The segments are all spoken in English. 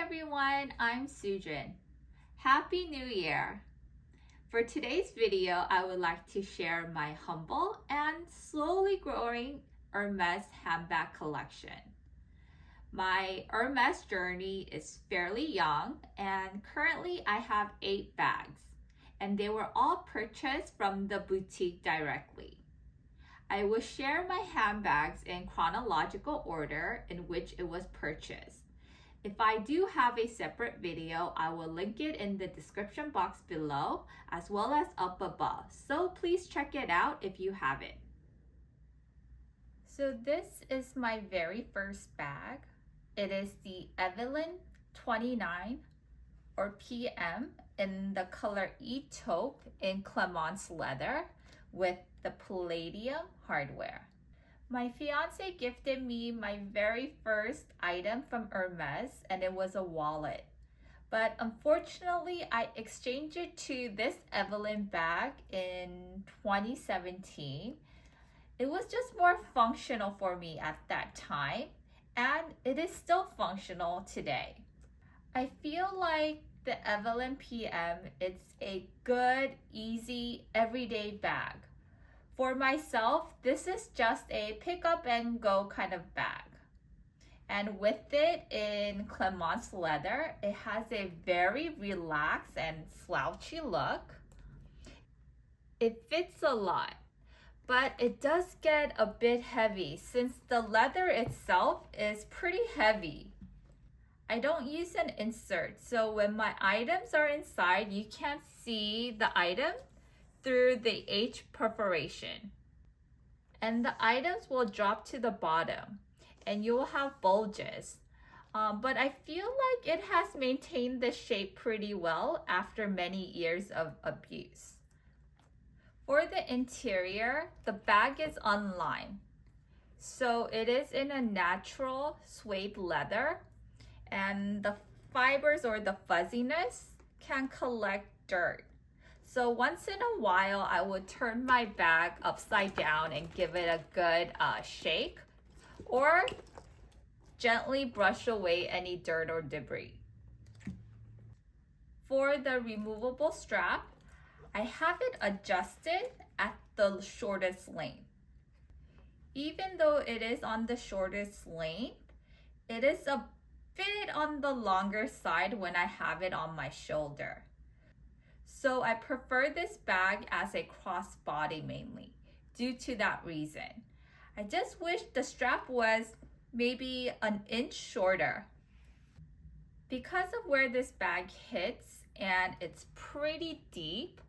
everyone, I'm Sujin. Happy New Year! For today's video, I would like to share my humble and slowly growing Hermes handbag collection. My Hermes journey is fairly young and currently I have 8 bags and they were all purchased from the boutique directly. I will share my handbags in chronological order in which it was purchased. If I do have a separate video, I will link it in the description box below as well as up above. So please check it out if you haven't. So this is my very first bag. It is the Evelyne 29 or PM in the color E-taupe in Clemence leather with the palladium hardware. My fiance gifted me my very first item from Hermes and it was a wallet. But unfortunately, I exchanged it to this Evelyne bag in 2017. It was just more functional for me at that time and it is still functional today. I feel like the Evelyne PM, it's a good, easy, everyday bag. For myself, this is just a pick up and go kind of bag. And with it in Clemence leather, it has a very relaxed and slouchy look. It fits a lot, but it does get a bit heavy since the leather itself is pretty heavy. I don't use an insert, so when my items are inside, you can't see the item through the H perforation. And the items will drop to the bottom and you will have bulges. But I feel like it has maintained the shape pretty well after many years of abuse. For the interior, the bag is unlined. So it is in a natural suede leather and the fibers or the fuzziness can collect dirt. So once in a while, I would turn my bag upside down and give it a good shake or gently brush away any dirt or debris. For the removable strap, I have it adjusted at the shortest length. Even though it is on the shortest length, it is a bit on the longer side when I have it on my shoulder. So I prefer this bag as a crossbody mainly due to that reason. I just wish the strap was maybe an inch shorter. Because of where this bag hits and it's pretty deep,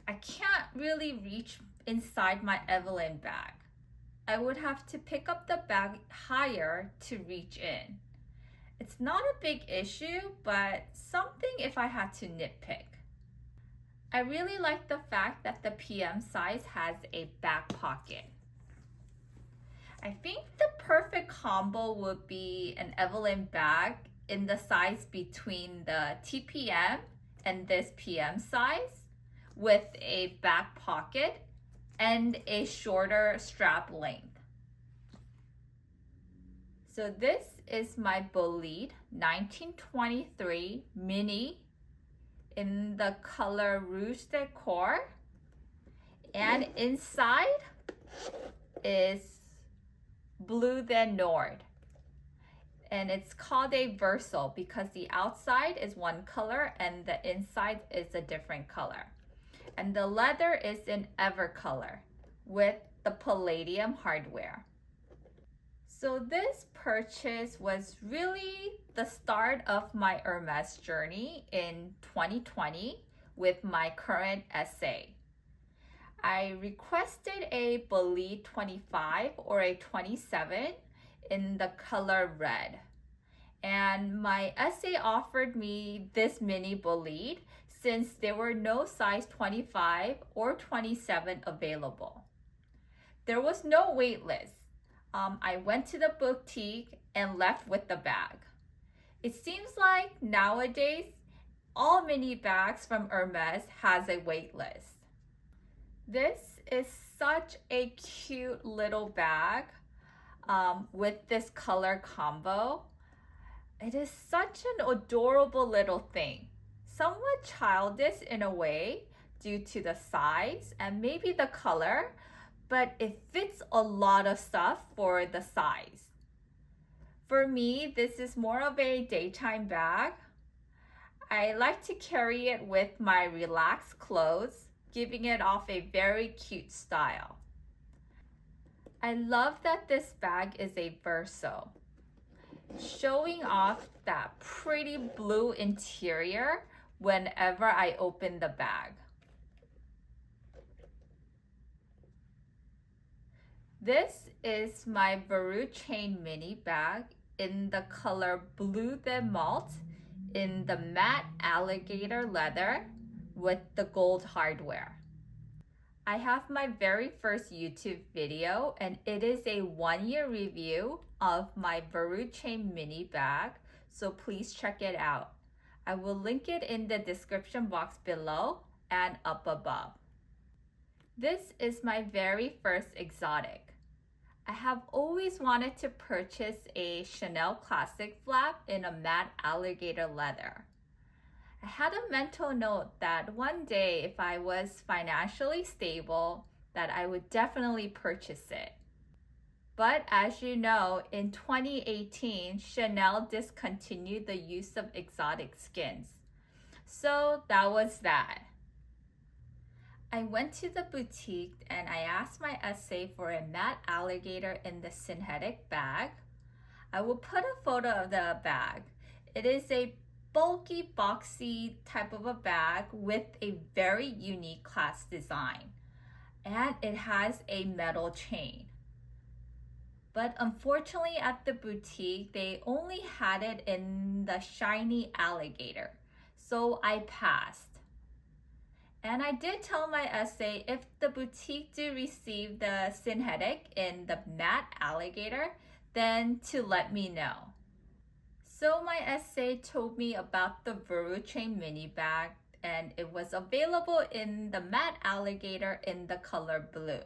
I can't really reach inside my Evelyne bag. I would have to pick up the bag higher to reach in. It's not a big issue, but something if I had to nitpick. I really like the fact that the PM size has a back pocket. I think the perfect combo would be an Evelyne bag in the size between the TPM and this PM size with a back pocket and a shorter strap length. So this is my Bolide 1923 mini in the color Rouge Decor, and inside is Bleu de Nord, and it's called a Verrou because the outside is one color and the inside is a different color, and the leather is in ever color with the palladium hardware. So this purchase was really the start of my Hermes journey in 2020 with my current essay. I requested a Bolide 25 or a 27 in the color red. And my essay offered me this mini Bolide since there were no size 25 or 27 available. There was no wait list. I went to the boutique and left with the bag. It seems like nowadays, all mini bags from Hermes has a wait list. This is such a cute little bag with this color combo. It is such an adorable little thing, somewhat childish in a way due to the size and maybe the color, but it fits a lot of stuff for the size. For me, this is more of a daytime bag. I like to carry it with my relaxed clothes, giving it off a very cute style. I love that this bag is a Verso, showing off that pretty blue interior whenever I open the bag. This is my Verrou Chaine mini bag in the color Bleu de Malt in the matte alligator leather with the gold hardware. I have my very first YouTube video and it is a 1-year review of my Verrou Chaine mini bag, so please check it out. I will link it in the description box below and up above. This is my very first exotic. I have always wanted to purchase a Chanel classic flap in a matte alligator leather. I had a mental note that one day if I was financially stable, that I would definitely purchase it. But as you know, in 2018, Chanel discontinued the use of exotic skins. So that was that. I went to the boutique and I asked my SA for a matte alligator in the synthetic bag. I will put a photo of the bag. It is a bulky, boxy type of a bag with a very unique class design. And it has a metal chain. But unfortunately at the boutique, they only had it in the shiny alligator. So I passed. And I did tell my SA if the boutique do receive the synthetic in the matte alligator, then to let me know. So my SA told me about the Verrou Chaine mini bag and it was available in the matte alligator in the color blue.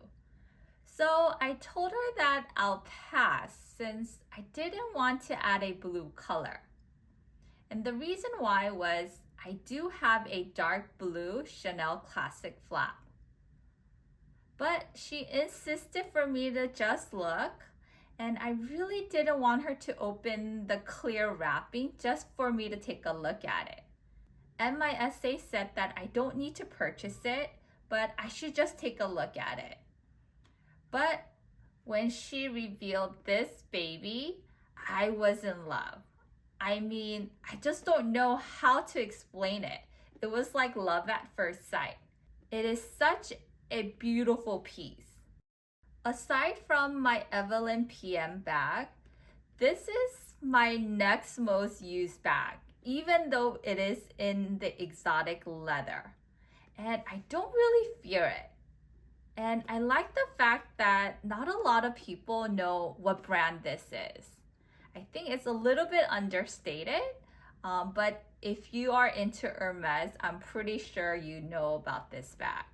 So I told her that I'll pass since I didn't want to add a blue color. And the reason why was I do have a dark blue Chanel classic flap. But she insisted for me to just look, and I really didn't want her to open the clear wrapping just for me to take a look at it. And my SA said that I don't need to purchase it, but I should just take a look at it. But when she revealed this baby, I was in love. I mean, I just don't know how to explain it. It was like love at first sight. It is such a beautiful piece. Aside from my Evelyne PM bag, this is my next most used bag, even though it is in the exotic leather. And I don't really fear it. And I like the fact that not a lot of people know what brand this is. I think it's a little bit understated, but if you are into Hermes, I'm pretty sure you know about this bag.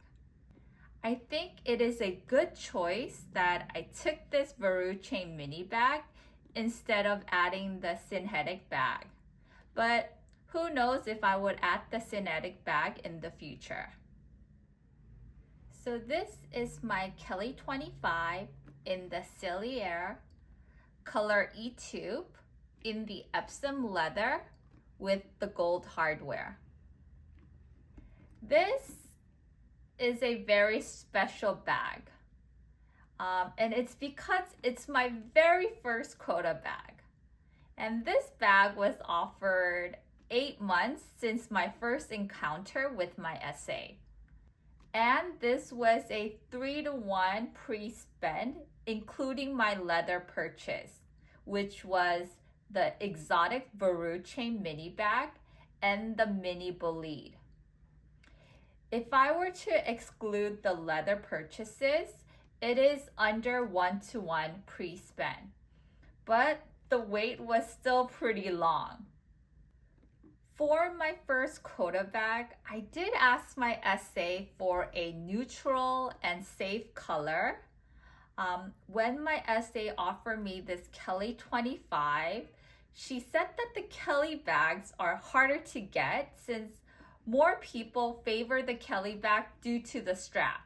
I think it is a good choice that I took this Verrou Chaine mini bag instead of adding the synthetic bag. But who knows if I would add the synthetic bag in the future. So this is my Kelly 25 in the Sellier color E2 in the Epsom leather with the gold hardware. This is a very special bag. And it's because it's my very first quota bag. And this bag was offered 8 months since my first encounter with my SA. And this was a 3-to-1 pre-spend, including my leather purchase, which was the exotic Verrou Chaine mini bag and the mini Bolide. If I were to exclude the leather purchases, it is under 1-to-1 pre-spend, but the wait was still pretty long. For my first quota bag, I did ask my SA for a neutral and safe color. When my SA offered me this Kelly 25, She said that the Kelly bags are harder to get since more people favor the Kelly bag due to the strap.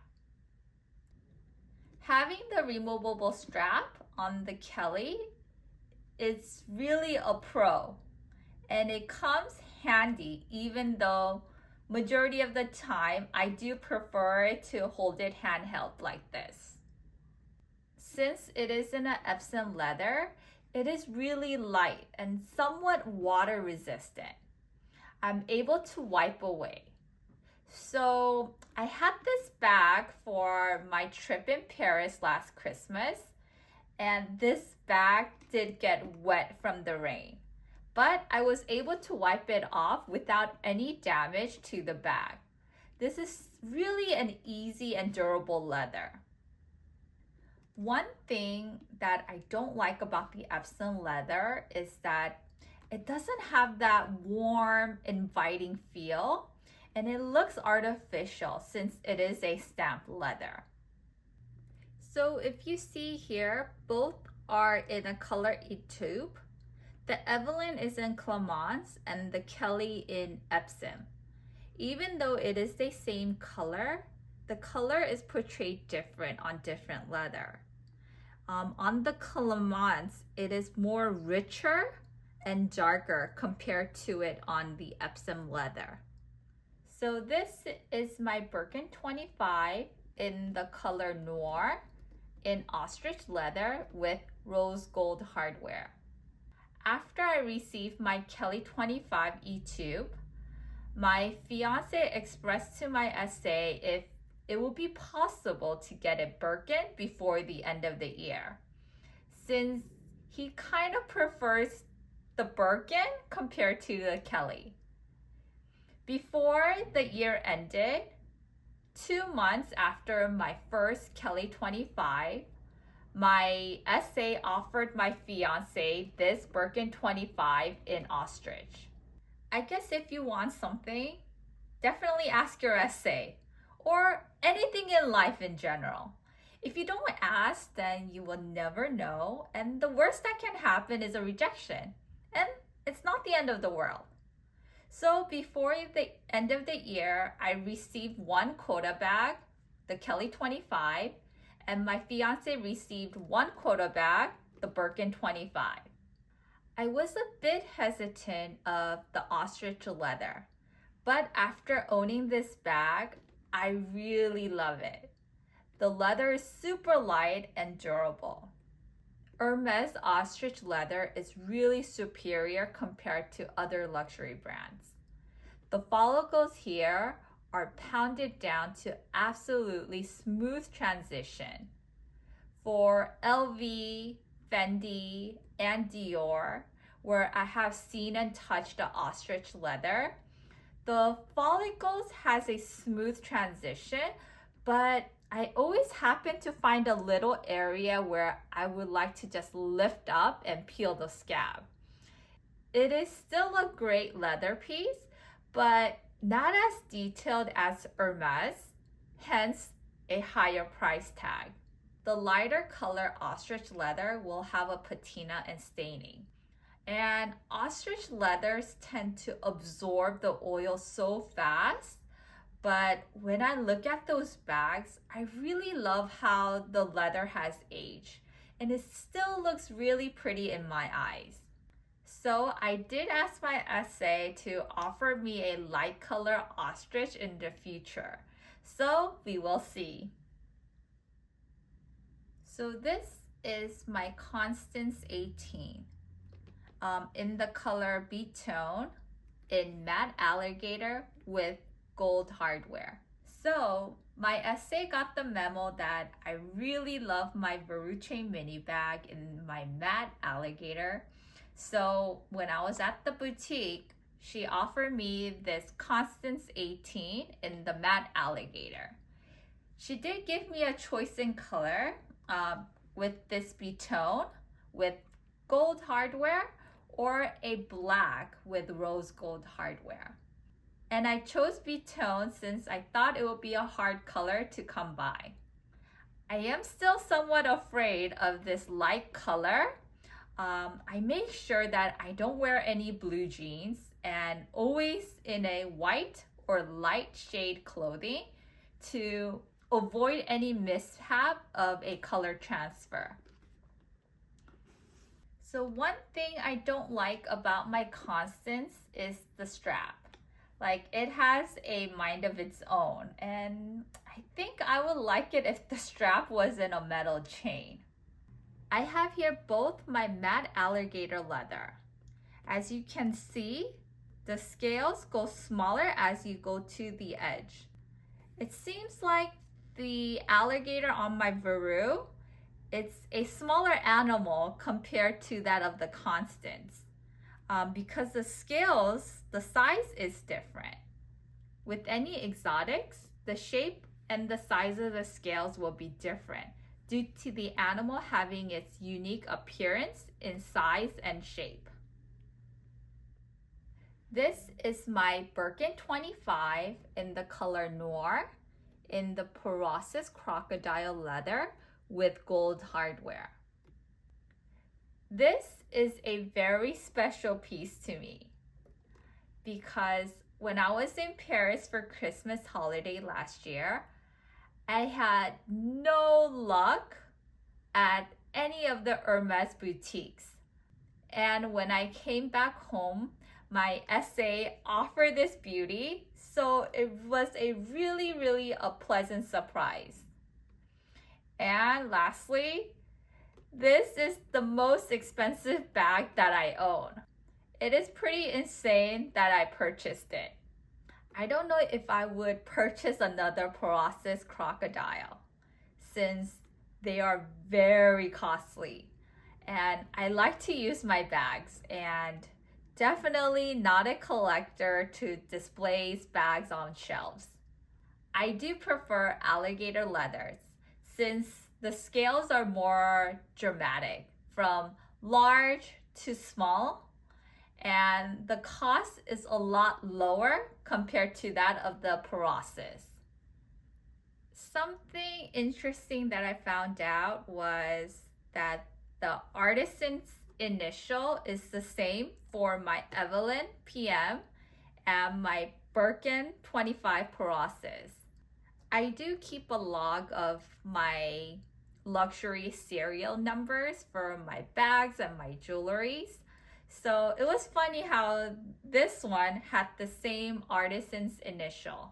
Having the removable strap on the Kelly is really a pro, and it comes handy even though majority of the time I do prefer to hold it handheld like this. Since it is in an Epsom leather, it is really light and somewhat water resistant. I'm able to wipe away. So I had this bag for my trip in Paris last Christmas, and this bag did get wet from the rain, but I was able to wipe it off without any damage to the bag. This is really an easy and durable leather. One thing that I don't like about the Epsom leather is that it doesn't have that warm, inviting feel, and it looks artificial since it is a stamped leather. So if you see here, both are in a color taupe. The Evelyne is in Clemence and the Kelly in Epsom. Even though it is the same color, the color is portrayed different on different leather. On the Clemence, it is more richer and darker compared to it on the Epsom leather. So this is my Birkin 25 in the color noir in ostrich leather with rose gold hardware. After I received my Kelly 25 E-tube, my fiance expressed to my SA if it will be possible to get a Birkin before the end of the year, since he kind of prefers the Birkin compared to the Kelly. Before the year ended, 2 months after my first Kelly 25, my SA offered my fiance this Birkin 25 in ostrich. I guess if you want something, definitely ask your SA, or anything in life in general. If you don't ask, then you will never know, and the worst that can happen is a rejection, and it's not the end of the world. So before the end of the year, I received one quota bag, the Kelly 25, and my fiance received one quota bag, the Birkin 25. I was a bit hesitant of the ostrich leather, but after owning this bag, I really love it. The leather is super light and durable. Hermes ostrich leather is really superior compared to other luxury brands. The follicles here are pounded down to absolutely smooth transition. For LV, Fendi, and Dior, where I have seen and touched the ostrich leather, the follicles has a smooth transition, but I always happen to find a little area where I would like to just lift up and peel the scab. It is still a great leather piece, but not as detailed as Hermes, hence a higher price tag. The lighter color ostrich leather will have a patina and staining. And ostrich leathers tend to absorb the oil so fast, but when I look at those bags, I really love how the leather has aged, and it still looks really pretty in my eyes. So I did ask my SA to offer me a light color ostrich in the future. So we will see. So this is my Constance 18 in the color B-tone in matte alligator with gold hardware. So my SA got the memo that I really love my Verrou chain mini bag in my matte alligator. So when I was at the boutique, she offered me this Constance 18 in the matte alligator. She did give me a choice in color with this B-tone with gold hardware or a black with rose gold hardware. And I chose B-tone since I thought it would be a hard color to come by. I am still somewhat afraid of this light color I make sure that I don't wear any blue jeans and always in a white or light shade clothing to avoid any mishap of a color transfer. So one thing I don't like about my Constance is the strap. Like, it has a mind of its own, and I think I would like it if the strap was in a metal chain. I have here both my matte alligator leather. As you can see, the scales go smaller as you go to the edge. It seems like the alligator on my Verrou, it's a smaller animal compared to that of the Constance. Because the scales, the size is different. With any exotics, the shape and the size of the scales will be different due to the animal having its unique appearance in size and shape. This is my Birkin 25 in the color noir in the process crocodile leather with gold hardware. This is a very special piece to me because when I was in Paris for Christmas holiday last year, I had no luck at any of the Hermes boutiques. And when I came back home, my SA offered this beauty, so it was a really a pleasant surprise. And lastly, this is the most expensive bag that I own. It is pretty insane that I purchased it. I don't know if I would purchase another process crocodile since they are very costly. And I like to use my bags, and definitely not a collector to display bags on shelves. I do prefer alligator leathers since the scales are more dramatic, from large to small, and the cost is a lot lower compared to that of the process. Something interesting that I found out was that the artisan's initial is the same for my Evelyne PM and my Birkin 25 process. I do keep a log of my luxury serial numbers for my bags and my jewelries. So it was funny how this one had the same artisan's initial.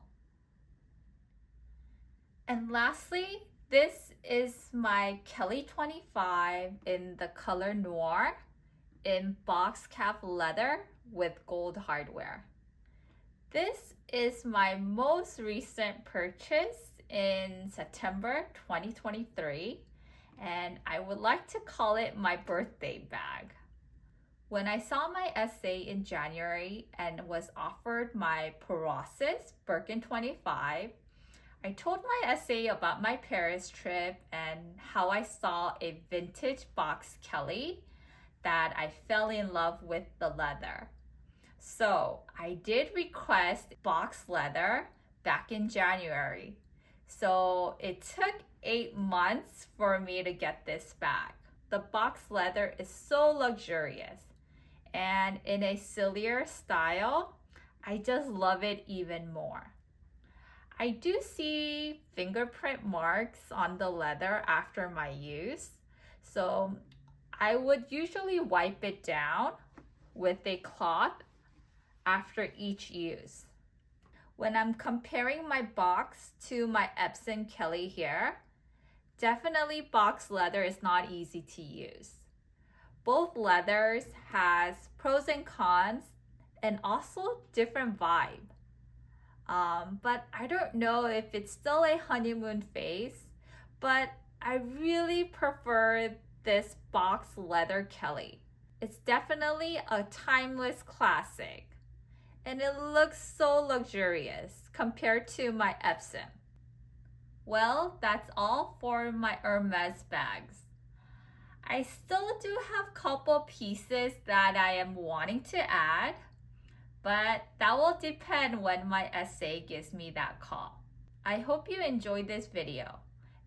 And lastly, this is my Kelly 25 in the color noir in box cap leather with gold hardware. This is my most recent purchase in September 2023, and I would like to call it my birthday bag. When I saw my SA in January and was offered my process Birkin 25, I told my SA about my Paris trip and how I saw a vintage box Kelly that I fell in love with the leather. So I did request box leather back in January. So it took 8 months for me to get this bag. The box leather is so luxurious, and in a Sellier style, I just love it even more. I do see fingerprint marks on the leather after my use, so I would usually wipe it down with a cloth after each use. When I'm comparing my box to my Epsom Kelly here, definitely box leather is not easy to use. Both leathers has pros and cons and also different vibe. But I don't know if it's still a honeymoon phase, but I really prefer this box leather Kelly. It's definitely a timeless classic, and it looks so luxurious compared to my Epsom. Well, that's all for my Hermes bags. I still do have a couple pieces that I am wanting to add, but that will depend when my SA gives me that call. I hope you enjoyed this video,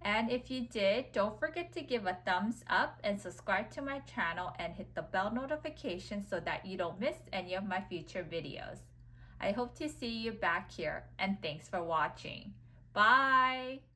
And if you did, don't forget to give a thumbs up and subscribe to my channel and hit the bell notification so that you don't miss any of my future videos. I hope to see you back here, and thanks for watching. Bye!